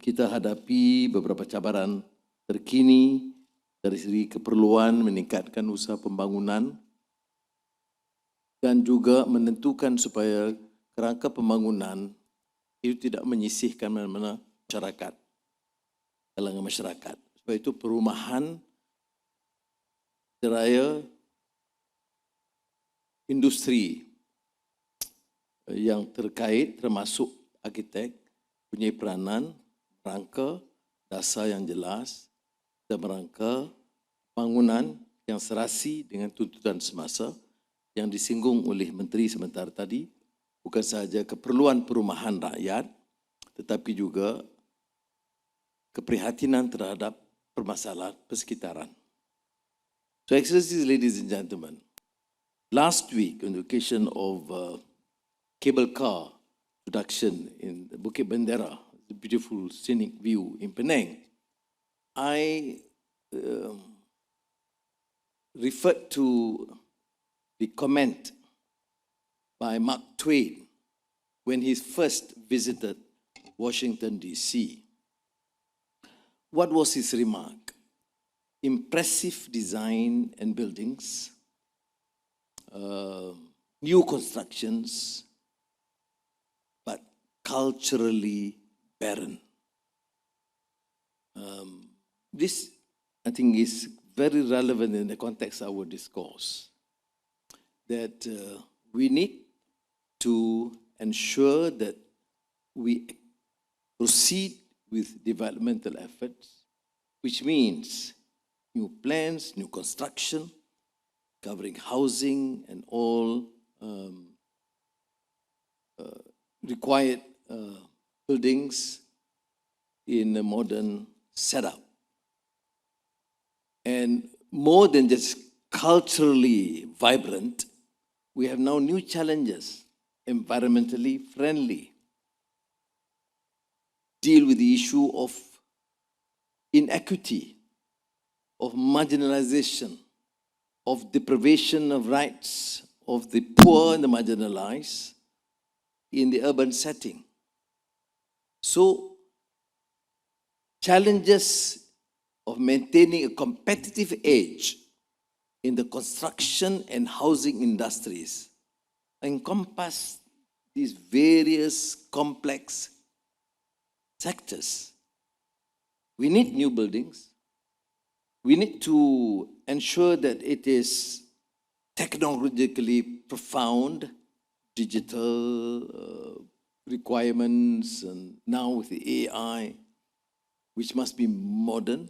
kita hadapi beberapa cabaran terkini dari segi keperluan meningkatkan usaha pembangunan dan juga menentukan supaya kerangka pembangunan itu tidak menyisihkan mana-mana masyarakat, kalangan masyarakat. Sebab itu perumahan seraya industri yang terkait termasuk arkitek punya peranan rangka dasar yang jelas dan merangka bangunan yang serasi dengan tuntutan semasa yang disinggung oleh Menteri sebentar tadi, bukan sahaja keperluan perumahan rakyat tetapi juga keprihatinan terhadap permasalahan persekitaran. So, Excellencies, ladies and gentlemen, last week on the occasion of cable car production in Bukit Bendera, the beautiful scenic view in Penang, I referred to the comment by Mark Twain when he first visited Washington, D.C. What was his remark? Impressive design and buildings, new constructions, but culturally barren. This, I think, is very relevant in the context of our discourse, that we need to ensure that we proceed with developmental efforts, which means new plans, new construction, covering housing and all required buildings in a modern setup. And more than just culturally vibrant, we have now new challenges, environmentally friendly. Deal with the issue of inequity, of marginalization, of deprivation of rights of the poor and the marginalized in the urban setting. So, challenges of maintaining a competitive edge in the construction and housing industries encompass these various complex sectors. We need new buildings. We need to ensure that it is technologically profound, digital requirements, and now with the AI, which must be modern.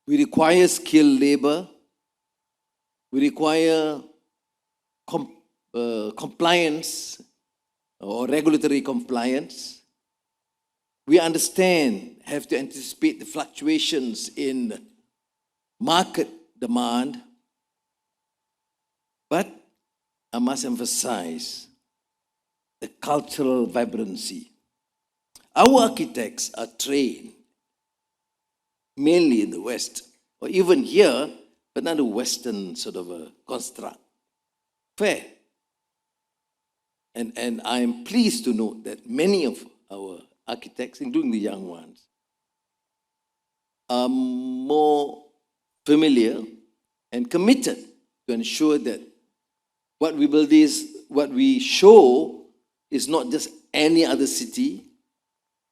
We require skilled labor. We require compliance or regulatory compliance. We understand, have to anticipate the fluctuations in market demand. But I must emphasize the cultural vibrancy. Our architects are trained mainly in the West, or even here, but not a Western sort of a construct. Fair. And I am pleased to note that many of our architects, including the young ones, are more familiar and committed to ensure that what we build is, what we show is not just any other city,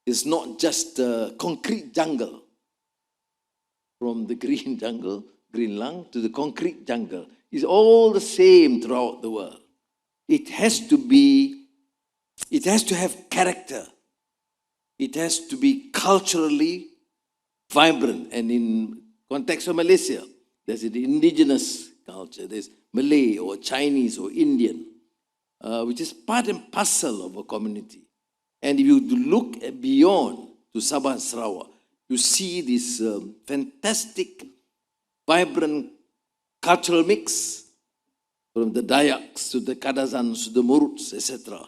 it's not just a concrete jungle, from the green jungle, green lung, to the concrete jungle. It's all the same throughout the world. It has to have character. It has to be culturally vibrant. And in context of Malaysia, there's the indigenous culture. There's Malay or Chinese or Indian, which is part and parcel of a community. And if you look beyond to Sabah and Sarawak, you see this fantastic, vibrant cultural mix from the Dayaks to the Kadazans to the Muruts, etc.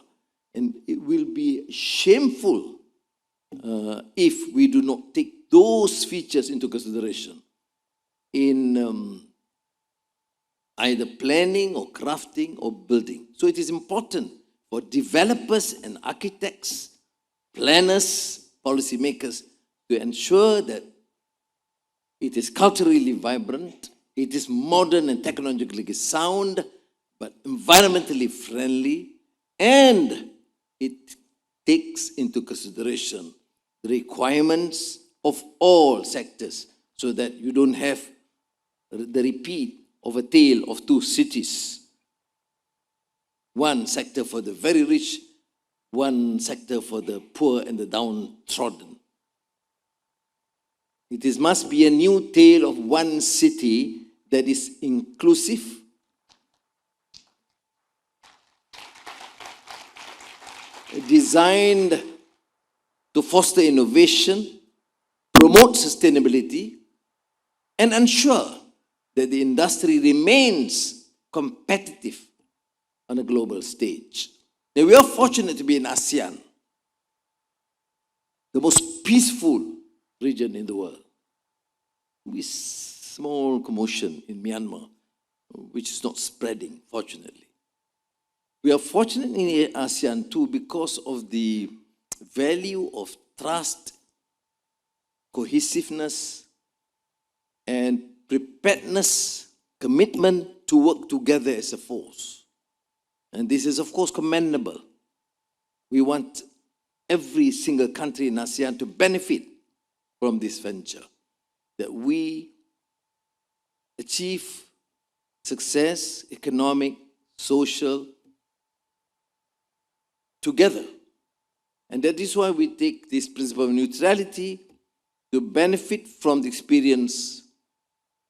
And it will be shameful if we do not take those features into consideration in either planning or crafting or building. So it is important for developers and architects planners, policymakers, to ensure that it is culturally vibrant, it is modern and technologically sound, but environmentally friendly, and it takes into consideration the requirements of all sectors so that you don't have the repeat of a tale of two cities. One sector for the very rich, one sector for the poor and the downtrodden. Must be a new tale of one city that is inclusive, designed to foster innovation, promote sustainability, and ensure that the industry remains competitive on a global stage. Now, we are fortunate to be in ASEAN, the most peaceful region in the world, with small commotion in Myanmar, which is not spreading, fortunately. We are fortunate in ASEAN too because of the value of trust, cohesiveness, and preparedness, commitment to work together as a force. And this is, of course, commendable. We want every single country in ASEAN to benefit from this venture, that we achieve success, economic, social, together. And that is why we take this principle of neutrality to benefit from the experience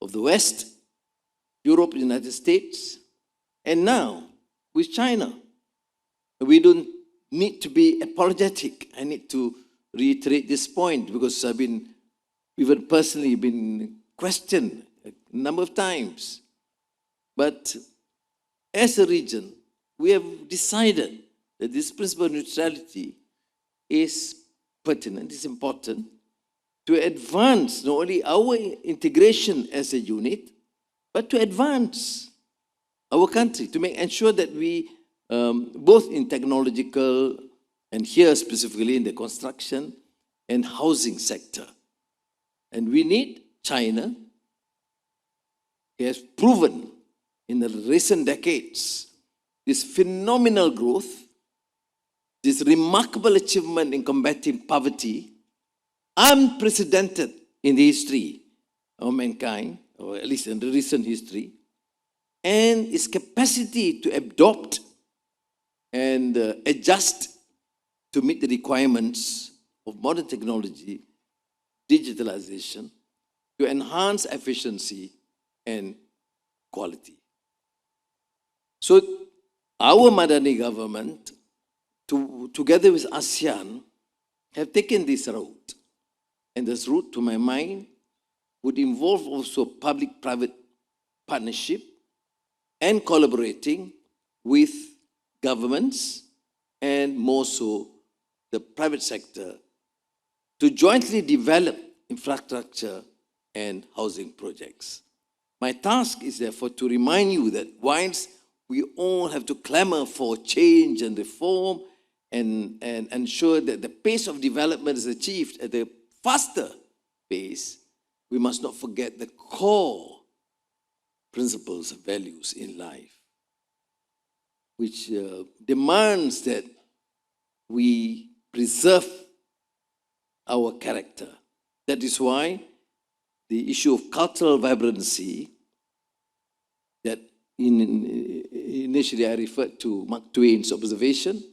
of the West, Europe, the United States, and now with China. We don't need to be apologetic. I need to reiterate this point because I've been, even personally, been questioned a number of times. But as a region, we have decided that this principle of neutrality is pertinent, is important to advance not only our integration as a unit, but to advance our country, to ensure that we, both in technological and here specifically in the construction and housing sector. And we need China. It has proven in the recent decades this phenomenal growth, this remarkable achievement in combating poverty, unprecedented in the history of mankind, or at least in the recent history, and its capacity to adopt and adjust to meet the requirements of modern technology, digitalization, to enhance efficiency and quality. So our Madani government, together with ASEAN, have taken this route. And this route, to my mind, would involve also public-private partnership and collaborating with governments and more so the private sector to jointly develop infrastructure and housing projects. My task is therefore to remind you that whilst we all have to clamor for change and reform and ensure that the pace of development is achieved at a faster pace, we must not forget the core principles and values in life, which demands that we preserve our character. That is why the issue of cultural vibrancy that initially I referred to Mark Twain's observation,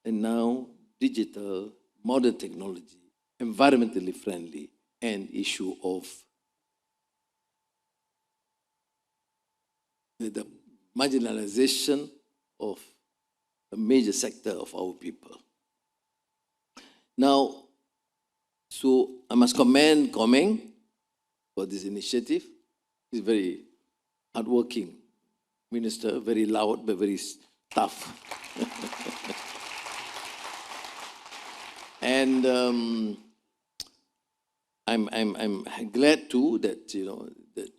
and now digital, modern technology, environmentally friendly, and issue of the marginalization of a major sector of our people. Now, so I must commend Komeng for this initiative. He's very hardworking minister, very loud but very tough. And I'm glad too that that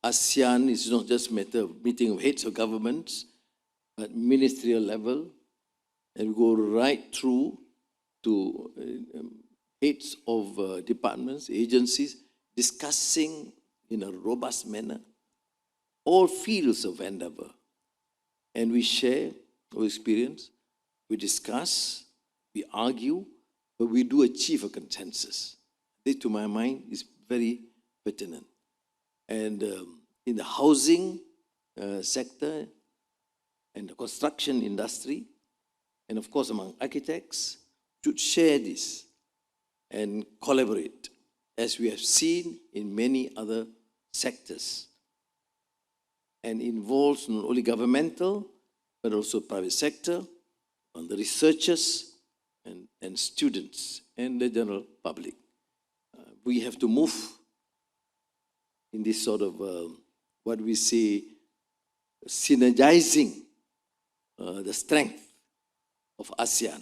ASEAN is not just a matter of meeting of heads of governments, but ministerial level, and we go right through to heads of departments, agencies, discussing in a robust manner all fields of endeavor. And we share our experience, we discuss, we argue, but we do achieve a consensus. This, to my mind, is very pertinent. And in the housing sector and the construction industry, and of course among architects, should share this and collaborate, as we have seen in many other sectors, and involves not only governmental, but also private sector, on the researchers and students and the general public. We have to move in this sort of, what we say, synergizing the strength of ASEAN.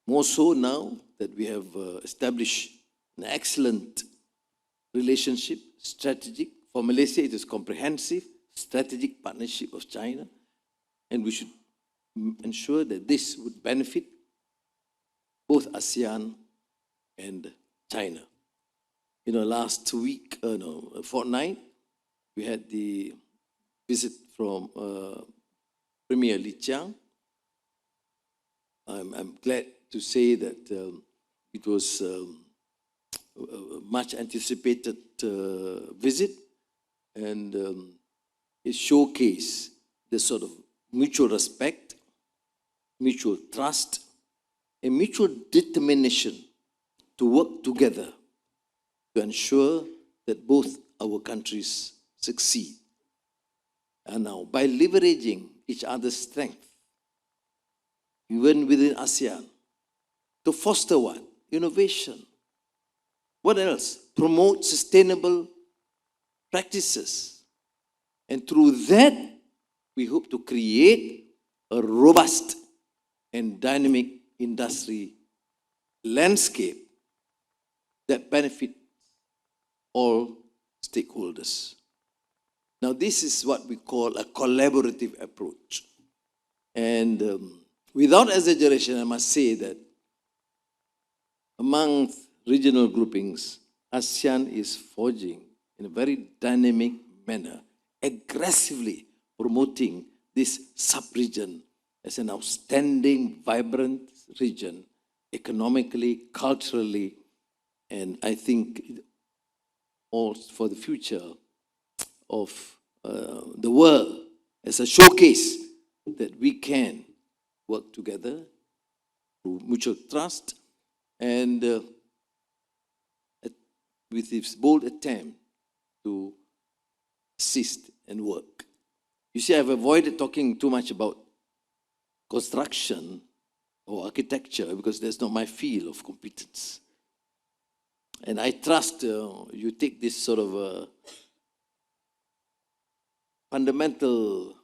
More so now that we have established an excellent relationship, strategic. For Malaysia, it is comprehensive, strategic partnership of China, and we should ensure that this would benefit both ASEAN and China. Last week, a fortnight, we had the visit from Premier Li Qiang. I'm glad to say that it was a much anticipated visit, and it showcased the sort of mutual respect, mutual trust, and mutual determination to work together to ensure that both our countries succeed. And now, by leveraging each other's strength, even within ASEAN, to foster what? Innovation. What else? Promote sustainable practices. And through that, we hope to create a robust and dynamic industry landscape that benefits all stakeholders. Now, this is what we call a collaborative approach. And without exaggeration, I must say that among regional groupings, ASEAN is forging in a very dynamic manner, aggressively promoting this sub-region as an outstanding, vibrant region, economically, culturally, and I think all for the future of the world as a showcase that we can work together through mutual trust and with this bold attempt to assist and work. You see, I've avoided talking too much about construction or architecture because that's not my field of competence. And I trust you take this sort of fundamental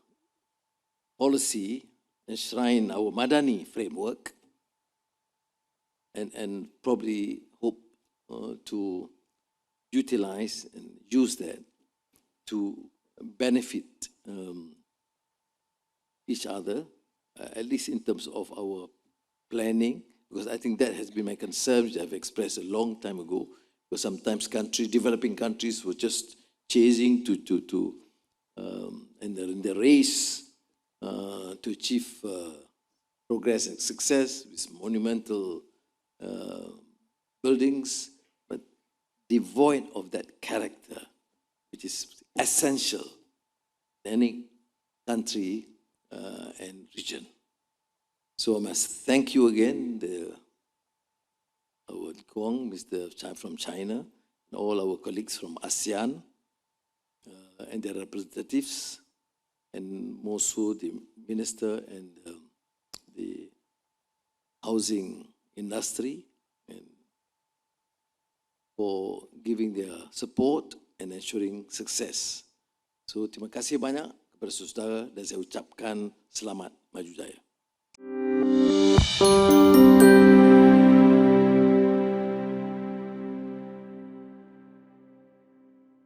policy, enshrine our Madani framework, and probably hope to utilize and use that to benefit each other, at least in terms of our planning, because I think that has been my concern, which I've expressed a long time ago, because sometimes developing countries were just chasing in the race to achieve progress and success with monumental buildings, but devoid of that character, which is essential in any country and region. So I must thank you again, our Kong, Mr. Chai from China, and all our colleagues from ASEAN and their representatives, and more so the minister and the housing industry, and for giving their support and ensuring success. So terima kasih banyak kepada saudara dan saya ucapkan selamat maju jaya.